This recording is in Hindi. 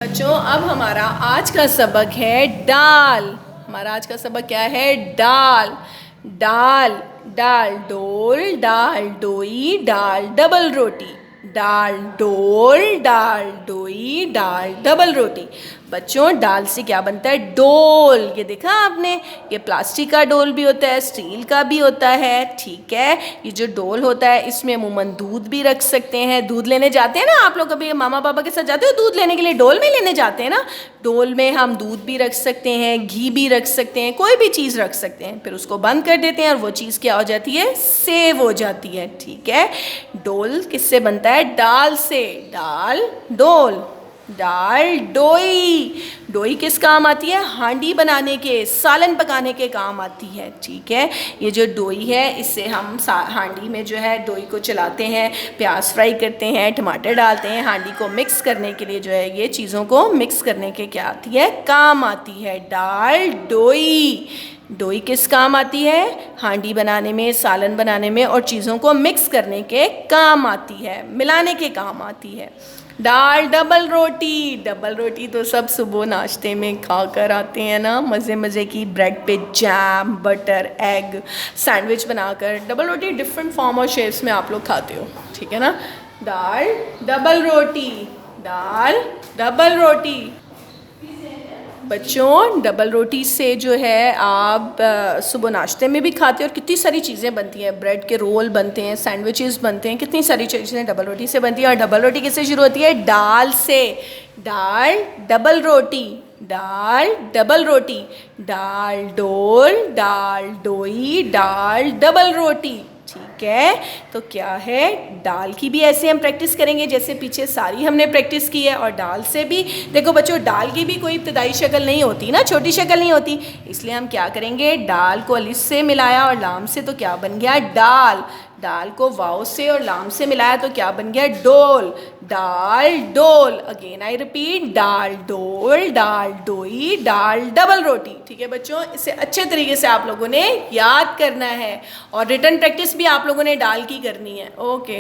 बच्चों अब हमारा आज का सबक है दाल। हमारा आज का सबक क्या है? दाल। दाल दाल डोल, दाल डोई, दाल डबल रोटी। दाल डोल, दाल डोई, दाल डबल रोटी। बच्चों दाल से क्या बनता है? डोल। ये देखा आपने? ये प्लास्टिक का डोल भी होता है, स्टील का भी होता है, ठीक है। ये जो डोल होता है इसमें अमूमन दूध भी रख सकते हैं। दूध लेने जाते हैं ना आप लोग, कभी मामा पापा के साथ जाते हो दूध लेने के लिए? डोल में लेने जाते हैं ना। डोल में हम दूध भी रख सकते हैं, घी भी रख सकते हैं, कोई भी चीज़ रख सकते हैं। फिर उसको बंद कर देते हैं और वो चीज़ क्या हो जाती है? सेव हो जाती है, ठीक है। डोल किससे बनता है? दाल से। दाल डोल। दाल डोई। डोई किस काम आती है? हांडी बनाने के, सालन पकाने के काम आती है, ठीक है। ये जो डोई है इससे हम हांडी में जो है डोई को चलाते हैं, प्याज फ्राई करते हैं, टमाटर डालते हैं। हांडी को मिक्स करने के लिए जो है ये चीज़ों को मिक्स करने के क्या आती है? काम आती है। दाल डोई। डोई किस काम आती है? हांडी बनाने में, सालन बनाने में और चीज़ों को मिक्स करने के काम आती है, मिलाने के काम आती है। दाल डबल रोटी। डबल रोटी तो सब सुबह नाश्ते में खा कर आते हैं ना, मज़े मज़े की ब्रेड पे जैम, बटर, एग, सैंडविच बनाकर। डबल रोटी डिफरेंट फॉर्म और शेप्स में आप लोग खाते हो, ठीक है ना। दाल डबल रोटी। दाल डबल रोटी। बच्चों डबल रोटी से जो है आप सुबह नाश्ते में भी खाते हो और कितनी सारी चीज़ें बनती हैं। ब्रेड के रोल बनते हैं, सैंडविचेस बनते हैं, कितनी सारी चीज़ें डबल रोटी से बनती हैं। और डबल रोटी किससे शुरू होती है? दाल से। दाल डबल रोटी। दाल डबल रोटी। दाल डोल, दाल डोई, दाल डबल रोटी, ठीक है। तो क्या है? दाल की भी ऐसे हम प्रैक्टिस करेंगे जैसे पीछे सारी हमने प्रैक्टिस की है। और दाल से भी देखो बच्चों, दाल की भी कोई इब्तदाई शक्ल नहीं होती ना, छोटी शक्ल नहीं होती। इसलिए हम क्या करेंगे? दाल को अलिफ से मिलाया और लाम से, तो क्या बन गया? दाल। दाल को वाव से और लाम से मिलाया तो क्या बन गया? डोल। दाल डोल। अगेन आई रिपीट, दाल डोल, दाल डोई, दाल डबल रोटी, ठीक है बच्चों। इसे अच्छे तरीके से आप लोगों ने याद करना है और रिटन प्रैक्टिस भी आप लोगों ने दाल की करनी है। ओके।